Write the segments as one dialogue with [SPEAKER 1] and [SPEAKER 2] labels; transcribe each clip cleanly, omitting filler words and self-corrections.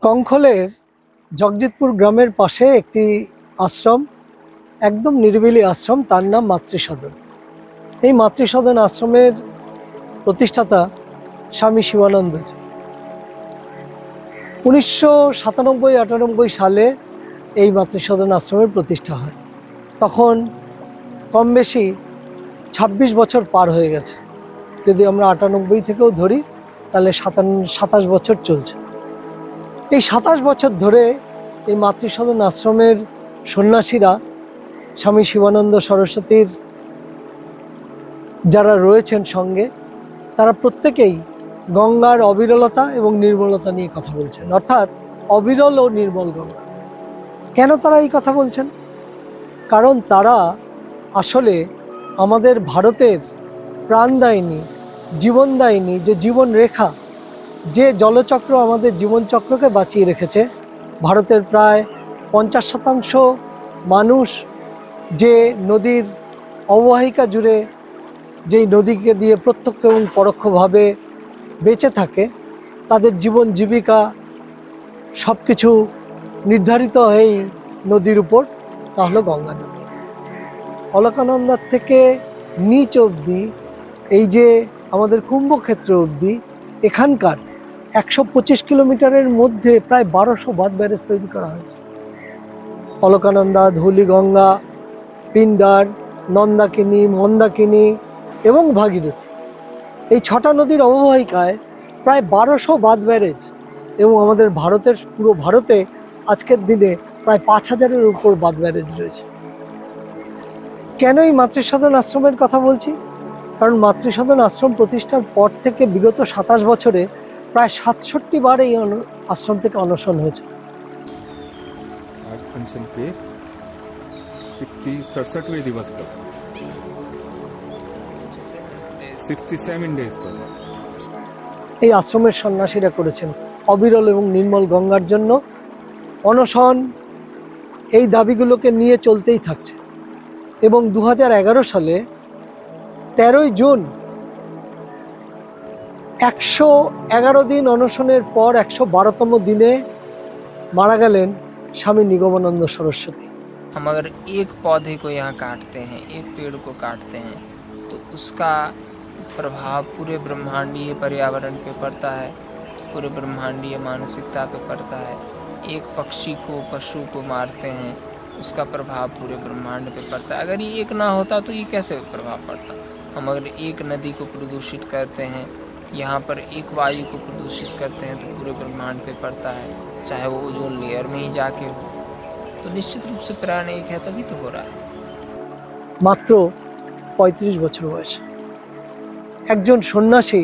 [SPEAKER 1] কঙ্খলের জগজিৎপুর গ্রামের পাশে একটি আশ্রম, একদম নিরিবিলি আশ্রম, তার নাম মাতৃসদন। এই মাতৃসদন আশ্রমের প্রতিষ্ঠাতা স্বামী শিবানন্দজি 1997-98 সালে এই মাতৃসদন আশ্রমের প্রতিষ্ঠা হয়। তখন কম বেশি 26 বছর পার হয়ে গেছে। যদি আমরা 98 থেকেও ধরি তাহলে 27 বছর চলছে। এই 27 বছর ধরে এই মাতৃসদন আশ্রমের সন্ন্যাসীরা স্বামী শিবানন্দ সরস্বতীর যারা রয়েছেন সঙ্গে, তারা প্রত্যেকেই গঙ্গার অবিরলতা এবং নির্মলতা নিয়ে কথা বলছেন, অর্থাৎ অবিরল ও নির্মল গঙ্গা। কেন তারা এই কথা বলছেন? কারণ তারা আসলে আমাদের ভারতের প্রাণদায়িনী, জীবনদায়িনী যে জীবন রেখা, যে জলচক্র আমাদের জীবনচক্রকে বাঁচিয়ে রেখেছে। ভারতের প্রায় 50% মানুষ যে নদীর অববাহিকা জুড়ে, যেই নদীকে দিয়ে প্রত্যক্ষ এবং পরোক্ষভাবে বেঁচে থাকে, তাদের জীবন জীবিকা সব কিছু নির্ধারিত এই নদীর উপর, তা হলো গঙ্গা নদী। অলকানন্দার থেকে নিচ অবধি, এই যে আমাদের কুম্ভক্ষেত্র অবধি, এখানকার 125 কিলোমিটারের মধ্যে প্রায় 1200 বাঁধ ব্যারেজ তৈরি করা হয়েছে। অলকানন্দা, ধৌলিগঙ্গা, পিন্ডার, নন্দাকিনী, মন্দাকিনী এবং ভাগীরথী, এই 6টা নদীর অববাহিকায় প্রায় 1200 বাঁধ ব্যারেজ, এবং আমাদের ভারতের পুরো ভারতে আজকের দিনে প্রায় 5000-এর উপর বাঁধ ব্যারেজ রয়েছে। কেন এই মাতৃসদন আশ্রমের কথা বলছি? কারণ মাতৃসদন আশ্রম প্রতিষ্ঠার পর থেকে বিগত 27 বছরে প্রায় 67 বার এই আশ্রম থেকে অনশন হয়েছে।
[SPEAKER 2] अनशन के 67वें दिवस पर 67 डेज पर
[SPEAKER 1] এই আশ্রমের সন্ন্যাসীরা করেছেন অবিরল এবং নির্মল গঙ্গার জন্য অনশন। এই দাবিগুলোকে নিয়ে চলতেই থাকছে, এবং 2011 সালে 13ই জুন 111 দিন অনশনের পর 112তম দিনে মারা গেলেন स्वामी निगमानंद सरस्वती।
[SPEAKER 3] हम अगर एक पौधे को यहाँ काटते हैं, एक पेड़ को काटते हैं, तो उसका प्रभाव पूरे ब्रह्मांडीय पर्यावरण पे पड़ता है, पूरे ब्रह्मांडीय मानसिकता पे पड़ता है। एक पक्षी को, पशु को मारते हैं, उसका प्रभाव पूरे ब्रह्मांड पे पड़ता है। अगर ये एक ना होता तो ये कैसे प्रभाव पड़ता? हम अगर एक नदी को प्रदूषित करते हैं, यहाँ पर एक वायु को प्रदूषित करते हैं, तो पूरे ब्रह्मांड पे पड़ता है, चाहे वो ओजोन लेयर में ही जाके हो। तो निश्चित रूप से प्राण एक है, तभी तो हो रहा है।
[SPEAKER 1] মাত্র 35 বছর বয়সে একজন সন্ন্যাসী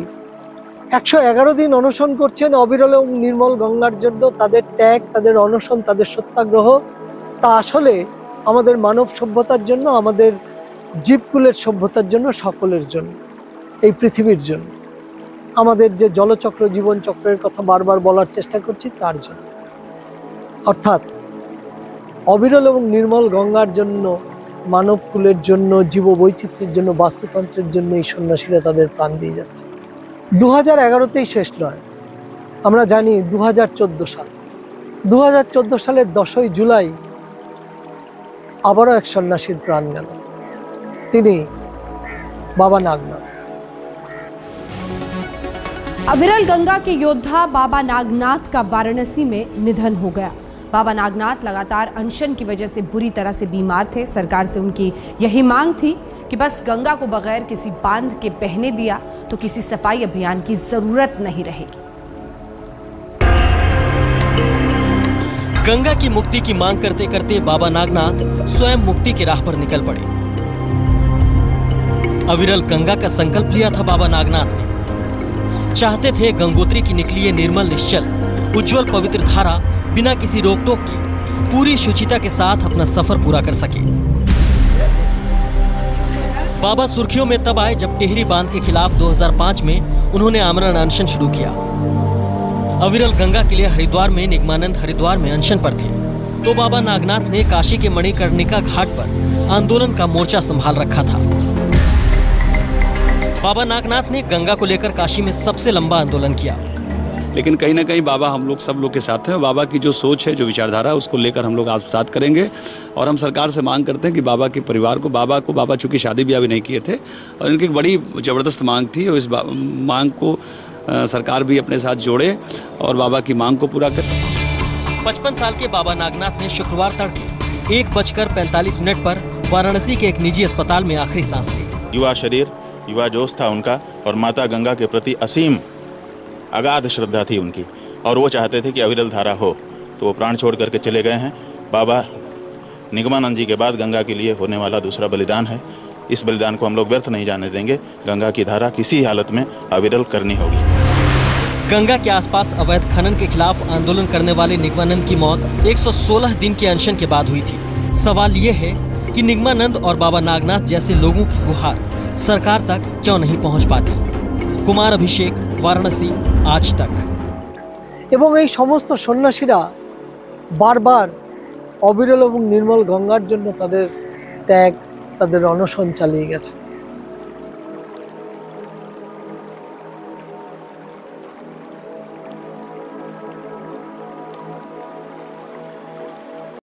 [SPEAKER 1] 111 দিন অনশন করছেন অবিরল এবং নির্মল গঙ্গার জন্য। তাদের ত্যাগ, তাদের অনশন, তাদের সত্যাগ্রহ, তা আসলে আমাদের মানব সভ্যতার জন্য, আমাদের জীবকুলের সভ্যতার জন্য, সকলের জন্য, এই পৃথিবীর জন্য, আমাদের যে জলচক্র, জীবনচক্রের কথা বারবার বলার চেষ্টা করছি, তার জন্য। অর্থাৎ অবিরল এবং নির্মল গঙ্গার জন্য, মানবকুলের জন্য, জীববৈচিত্র্যের জন্য, বাস্তুতন্ত্রের জন্য এই সন্ন্যাসীরা তাদের প্রাণ দিয়ে যাচ্ছে। 2011তেই শেষ নয়, আমরা জানি 2014 সাল। 2014 সালের 10ই জুলাই আবারও এক সন্ন্যাসীর প্রাণ গেল, তিনি বাবা নাগনাথ।
[SPEAKER 4] अविरल गंगा के योद्धा बाबा नागनाथ का वाराणसी में निधन हो गया। बाबा नागनाथ लगातार अनशन की वजह से बुरी तरह से बीमार थे। सरकार से उनकी यही मांग थी कि बस गंगा को बगैर किसी बांध के बहने दिया तो किसी सफाई अभियान की जरूरत नहीं रहेगी।
[SPEAKER 5] गंगा की मुक्ति की मांग करते करते बाबा नागनाथ स्वयं मुक्ति की राह पर निकल पड़े। अविरल गंगा का संकल्प लिया था बाबा नागनाथ ने। चाहते थे गंगोत्री की निकली ये निर्मल, निश्चल, उज्जवल, पवित्र धारा बिना किसी रोक टोक की पूरी शुचिता के साथ अपना सफर पूरा कर सके। बाबा सुर्खियों में तब आए जब टिहरी बांध के खिलाफ 2005 में उन्होंने आमरण अनशन शुरू किया। अविरल गंगा के लिए हरिद्वार में निगमानंद हरिद्वार में अनशन पर थे, तो बाबा नागनाथ ने काशी के मणिकर्णिका घाट पर आंदोलन का मोर्चा संभाल रखा था। बाबा नागनाथ ने गंगा को लेकर काशी में सबसे लंबा आंदोलन किया।
[SPEAKER 6] लेकिन कहीं ना कहीं बाबा हम लोग सब लोग के साथ हैं और बाबा की जो सोच है, जो विचारधारा है, उसको लेकर हम लोग आत्मसात करेंगे। और हम सरकार से मांग करते हैं कि बाबा के परिवार को, बाबा चूँकि शादी ब्याह भी नहीं किए थे और इनकी एक बड़ी ज़बरदस्त मांग थी और इस मांग को सरकार भी अपने साथ जोड़े और बाबा की मांग को पूरा करे।
[SPEAKER 5] 55 साल के बाबा नागनाथ ने शुक्रवार तड़के 1:45 पर वाराणसी के एक निजी अस्पताल में आखिरी सांस ली।
[SPEAKER 7] युवा शरीर, युवा जोश था उनका और माता गंगा के प्रति असीम अगाध श्रद्धा थी उनकी और वो चाहते थे कि अविरल धारा हो, तो वो प्राण छोड़ करके चले गए हैं। बाबा निगमानंद जी के बाद गंगा के लिए होने वाला दूसरा बलिदान है। इस बलिदान को हम लोग व्यर्थ नहीं जाने देंगे। गंगा की धारा किसी हालत में अविरल करनी होगी।
[SPEAKER 5] गंगा के आसपास अवैध खनन के खिलाफ आंदोलन करने वाले निगमानंद की मौत 116 दिन के अनशन के बाद हुई थी। सवाल ये है कि निगमानंद और बाबा नागनाथ जैसे लोगों की गुहार सरकार तक क्यों नहीं पहुंच पाती। कुमार अभिषेक, वाराणसी, आज तक।
[SPEAKER 1] এবং এই সমস্ত সন্ন্যাসীরা বারবার অবিরল এবং নির্মল গঙ্গার জন্য তাদের ত্যাগ, তাদের অনশন চালিয়ে গেছে।